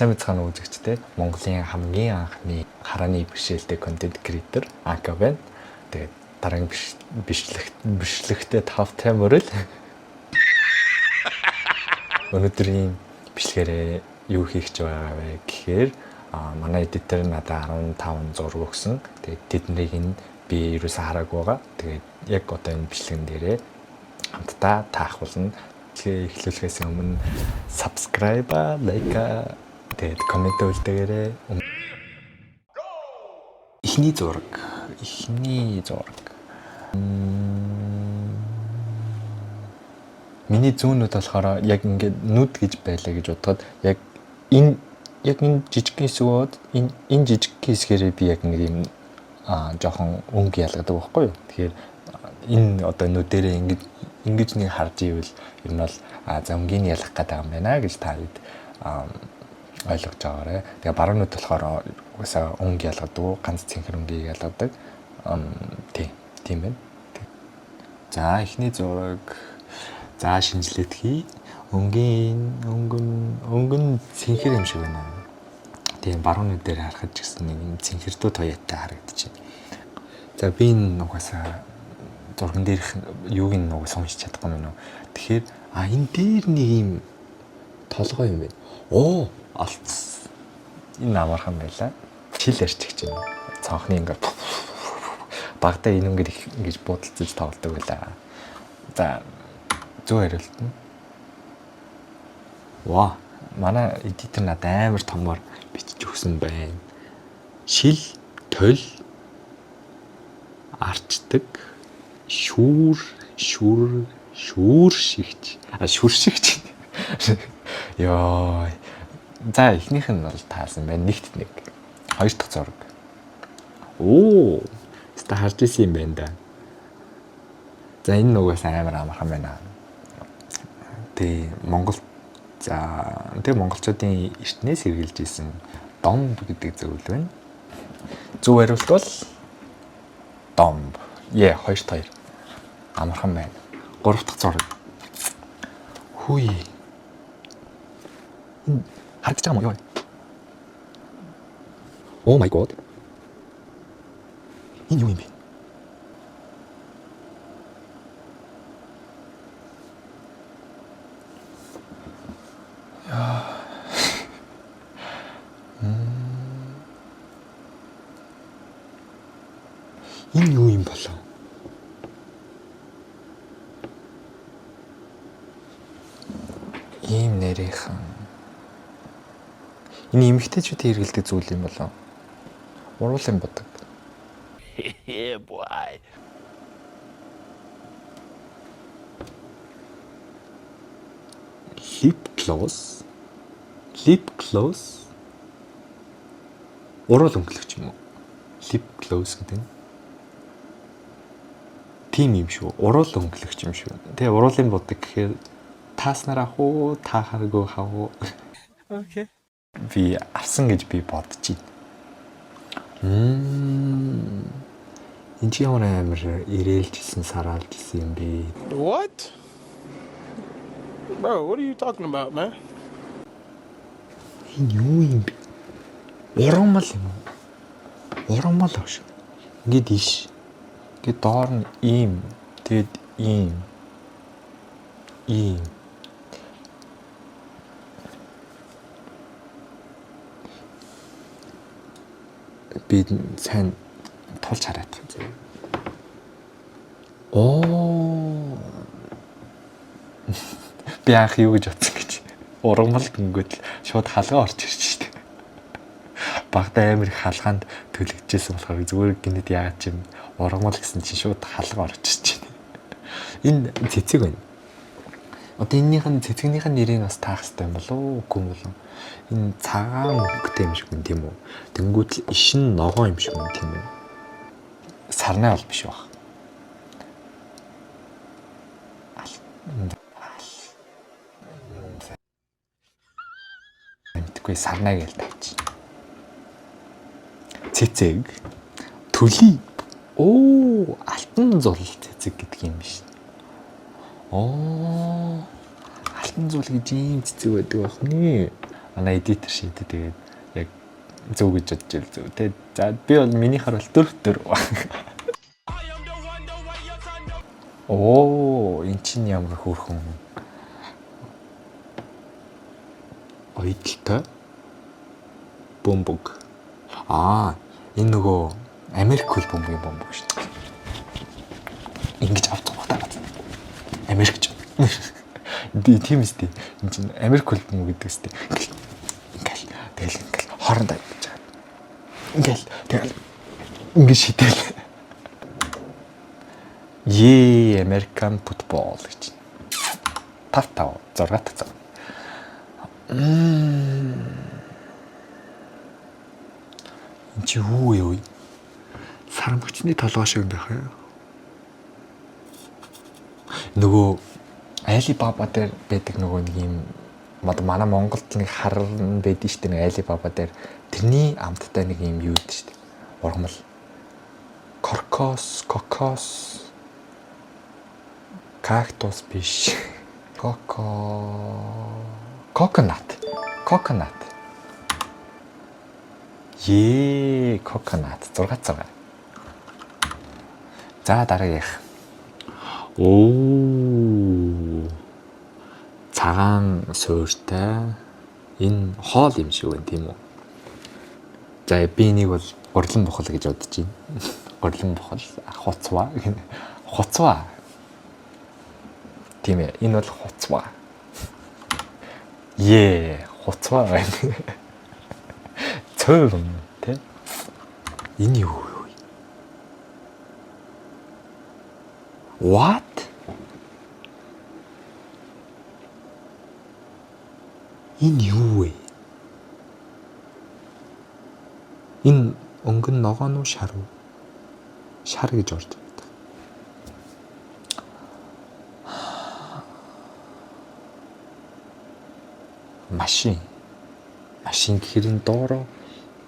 Сайн мэцхан үзэгчтэй Монголын хамгийн анхны харааны бэрхшээлтэй контент креатор Ака байна. Тэгээд дараагийн бичлэгтээ тавтай мөрөл. Өнөөдрийн бичлэгээрээ юу хийх гэж байгаа вэ гэхээр манай эдитер надад 15 зураг өгсөн. Тэгээд тэднийг би ерөөсөө хараагүй байгаа. Тэгээд яг одоо энэ бичлэгэн дээрээ хамтдаа таахуулна. Эхлүүлэхээс өмнө subscribe, like, тэгээд комент үлдээгээрэй. Эхний зураг. Миний зүүнүүд болохоор яг ингээд нүд гэж байлаа гэж бодоход яг энэ жижиг хэсгүүд энэ жижиг хэсгээрээ би яг ингээд юм жоохон өнгө ялгадаг байхгүй юу. Тэгэхээр энэ одоо нүдэрээ ингэж нэг харж ивэл ер нь бол замгийн ялах гэдэг юм байна гэж та хэд ойлгож байгаарэ. Тэгээ баруун нүд болохоор угаасаа өнгө ялгадаг, ганц цэнхэр өнгөийг ялгадаг. Тийм байна. За эхний зураг. За шинжилээд хий. Өнгө нь цэнхэр юм шиг байна. Тийм баруун нүд дээр харахад ч гэсэн нэг юм цэнхэрдүү тоётой харагдчихэв. За би энэ угаасаа зурган дээрх юуг нь угаасаа уншиж чадахгүй юм уу. Тэгэхээр энэ дээр нэг юм толгой юм байна. Оо, алдсан. Энэ амархан байлаа. Чил арчигч юм. Цонхны ингээд багтаа энэ ингэж буудалцаж тоглодог байлаа. За зөө хариулт нь. Ваа, манай эдитер надад амар томор бичиж өгсөн байна. Шил, төл, арчдаг, шүршигч. Ёо. За эхнийх нь бол таасан байна. Нэгт нэг. Хоёр дахь зураг. Оо, ста харж исэн юм байна да. За энэ нүгээс амар амархан байна. Тэгээ монголчуудын эртнээс хэрэгжилж исэн домб гэдэг зөвлөл байна. Зөв хариулт бол домб. 2-2. Амархан байна. 3 дахь зураг. Хүй. Энэ харагдаж байгаа юм уу? Oh my god. Энэ юу юм бэ? Энэ юу юм болов? Ийм нэрийнхэн. Энэ эмэгтэйчүүд хэрэгэлдэг зүйл юм болов? Уруулын бодог. Yeah boy. Lip gloss. Уруул өнгөлөгч юм уу? Lip gloss гэдэг нь. Тийм юм шүү. Уруул өнгөлөгч юм шүү. Тэгээ уруулын бодог гэхээр тааснараа хуу таахааргүй хав. Окей. Би авсан гэж би бодчих. Энд чи ямар амар ирээлжсэн сараалжсэн юм бэ? What? Bro, what are you talking about, man? Энэ юу юм бэ? Урамал юм уу? Урамал ааш. Ингээд иш. Ингээд доор нь ийм. Тэгэд ийм. Би сайн тулж хараад байгаа юм. Оо. Би анх юу гэж бодсон гэж. Ургамал гингүүд шууд халгаа орж ирж штэ. Багтаа амар их халгаанд төлөгдчихсэн болохоор зүгээр гинэд яагаад ч юм ургамал гэсэн чинь шууд халгаа орж ирж байна. Энэ цэцэг байна. Одоо цэцгнийх нь нэрийг бас таах хэрэгтэй юм болов уу? Үгүй юм болов. Энэ цагаан мөнгөтэй юм шиг юм тийм үү? Тэнгүүд л ишин ногоо юм шиг юм тийм үү? Сарнай бол биш баг. Мэдгүй сарнай гээл тавьчих. Цэцэг, төлий. Оо, алтан зул цэцэг гэдэг юм биш. Оо, алтан зул гэж ийм цэцэг байдаг байх нэ. манай эдитер шийдэ тэгээд яг зөв гэж бодож ил зөв те. За би бол минийхаар бол 4. Оо, эн чинь ямар хөөрхөн ойдолтой бөмбөг. Энэ нөгөө Америк хөл бөмбөгийн бөмбөг шүү дээ. Ингэж авдаг байна. Америкч. Тийм үстэй. Энд чинь Америк хөл бөмбөг гэдэг үстэй. Тэгэл хоорондоо гэж байгаа. Тэгэл ингэж шидэл. American football гэж. 5 6 энэ чи юу вэ? Сарамгчны толгой шиг байх юм. Нөгөө Alibaba дээр байдаг нөгөө нэг юм манай Монголд нэг харан байдаг шүү дээ. Нэг Alibaba дээр тэрний амттай нэг юм юу гэдэг шүү дээ. Ургамал. Кокос. Кактус биш. Coconut. Coconut 6. За дараагийнх. Цагаан суурьтай энэ хоол юм шиг байна тийм үү? За би энийг бол урлан бухал гэж бодож байна. Урлан бухал, хуцва. Тийм ээ, энэ бол хуцва. Хуцва байна. Цөв юм тий. Энэ юу вэ? What? Энэ юу вэ? Энэ өнгөн ногоон уу шар уу? Шар гэж орж байна. Машин гэхэр энэ доороо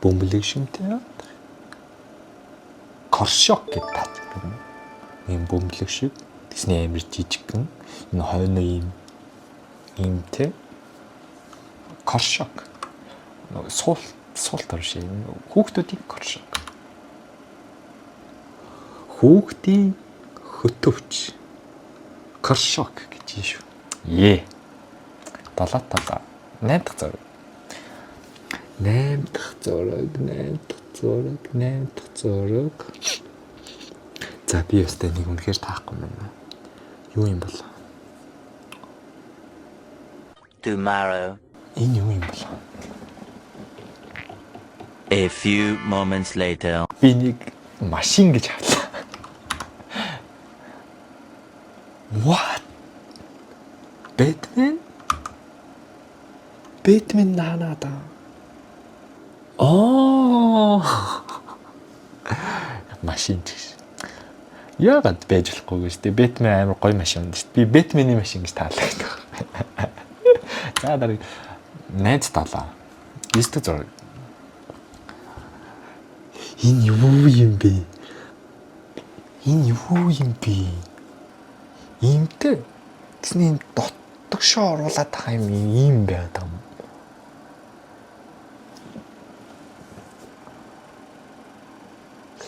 бөмбөлөг шимтэй. Коршок гэдэг таацдаг юм. Ийм бөмбөлөг шиг тэсний амир жижигхэн энэ хойно ийм тэ коршок. Суулт орш юм. Хүүхдүүдийн коршок. Хүүхдийн хөтөвч. Коршок гэж юм шүү. 7 8 дахь зураг. 8 дахь зураг. За би өстэй нэг үнэхээр таахгүй байна. Юу юм бол? Tomorrow. Энэ юу юм бол? A few moments later. Би нэг машин гэж авлаа. What? Batman наанада. Машин гэж. Яагаад байж болохгүй гэж. Batman амар гоё машин шүү дээ. Би Batman-ийн машин гэж таалагддаг. За дараа 8-7. 9 зураг. Энэ юу юм бэ? Иймтэй. Тэсний дотгошоо оруулаад байгаа юм байгаад юм.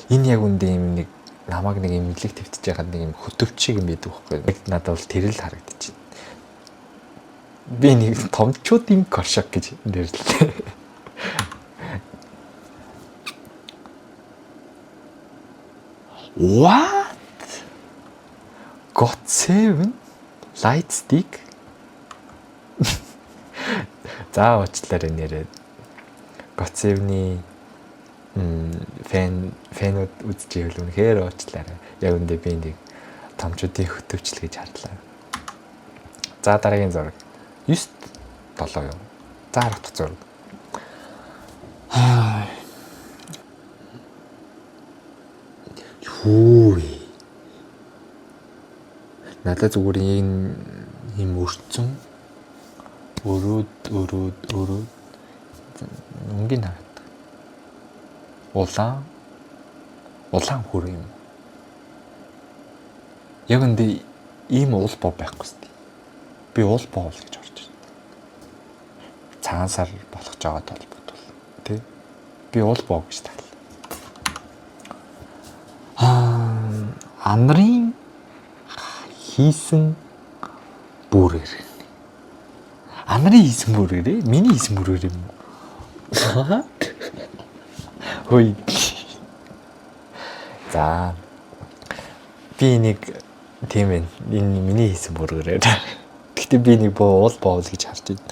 Энэ яг үндэ юм нэг намайг нэг юм мэдлэг твтж байгаад нэг юм хөтөвчиг юм байдаг байхгүй. Надад бол тэр л харагдчих. Би нэг томчууд юм коршок гэж нэрлэлээ. What? Got 7 light stick. За уучлаарай нэрээ. Got 7-ний фэнүүд үзчихвэл үнэхээр уучлаарай. Яг үндэ би нэг томчуудын хөтөвчл гэж харлаа. За дараагийн зураг. 9-7 юу? За 10 дахь зураг. Юу вэ? Надад зүгээр ийм өрцөн өрөөд өнгийн харагдав. Улаан хөр юм. Яг үндэ ийм уул боо байхгүй сте. Би уул боо гэж орж байна. цагаансаар болгож байгаа толбот тий. Би уул боо гэж тал. Анрын хийсэн бүрээр. Анрын хийсэн бүрээрээ миний хийсэн бүрээр юм уу? Хөөе. За. Би нэг тийм ээ. Энэ миний хийсэн бүрээрээ. Гэхдээ би нэг уул боол гэж харж байна.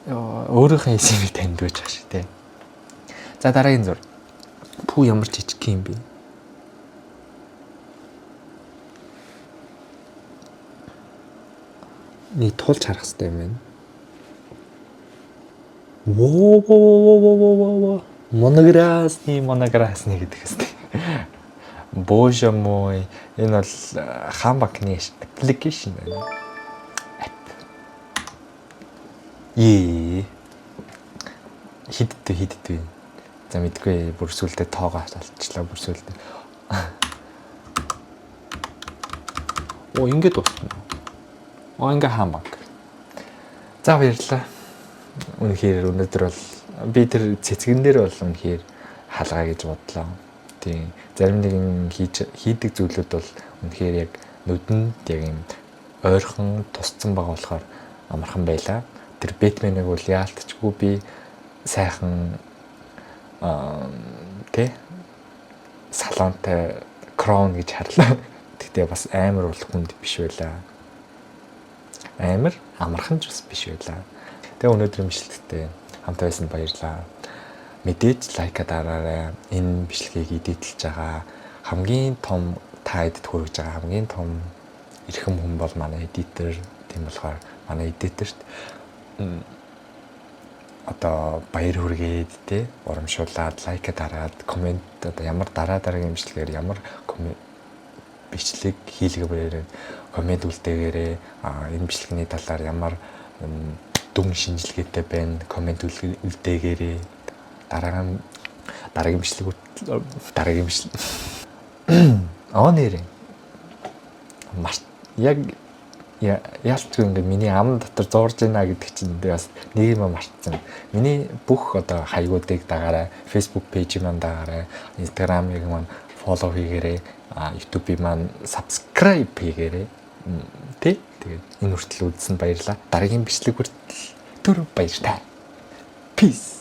Өөрийнхөө хийсийг танд байж байгаа шүү дээ. За дараагийн зур. Пүү ямар жижиг юм бэ? Нэг тулж харах хэрэгтэй юм байна. Во. Монографны гэдэг хэвчээ. Боже мой. Энэ бол хаан банкны аппликейшн байна. Хиддээ. За мэдгүй бүрсүүлдэ тоогоо алчлаа бүрсүүлдэ. Ингээд дуусна. Ингээ хаан банк. За баярлалаа. Үнэхээр өнөөдөр бол би тэр цэцгэн дээр бол үнэхээр хаалгаа гэж бодлоо. Тийм. Зарим нэгэн хийдэг зүйлүүд бол үнэхээр яг нүдэнд яг юм ойрхон тусцсан байгаа болохоор амархан байлаа. Тэр Бэтменыг бол яалтчгүй би сайхан салонтой Crown гэж харлаа. Тэгтээ бас амар бол хүнд биш байлаа. Амар амархан ч бас биш байлаа. Тэгээ өнөөдрийн бичлэгтээ хамт байсан баярлалаа. Мэдээж лайка дараарай. Энэ бичлэгийг эдитэлж байгаа хамгийн том та эдит хүргэж байгаа хамгийн том эрхэм хүн бол манай эдитер. Тийм болохоор манай эдитерт одоо баяр хүргээд те урамшуулад лайка дараад комент одоо ямар дараагийн бичлэгээр ямар бичлэг хийлгээ бээрээ комент үлдээгээрээ энэ бичлэгийн талаар ямар дүн шинжилгээтэй байна комент үлдээгээрээ дараагийн бичлэг нэрээ яг яалтгүй ингээ миний ам дотор зурж байна гэдэг чинь бас нэг юм мартсан. Миний бүх одоо хаягуудыг дагаарай, Facebook пэйжийг маань дагаарай, Instagram-ыг маань фоллоу хийгээрэй, YouTube-ийг маань subscribe хийгээрэй. Тэгээд энэ хүртэл үзсэн баярлалаа. Дараагийн бичлэг хүртэл түр баярлалаа. Peace.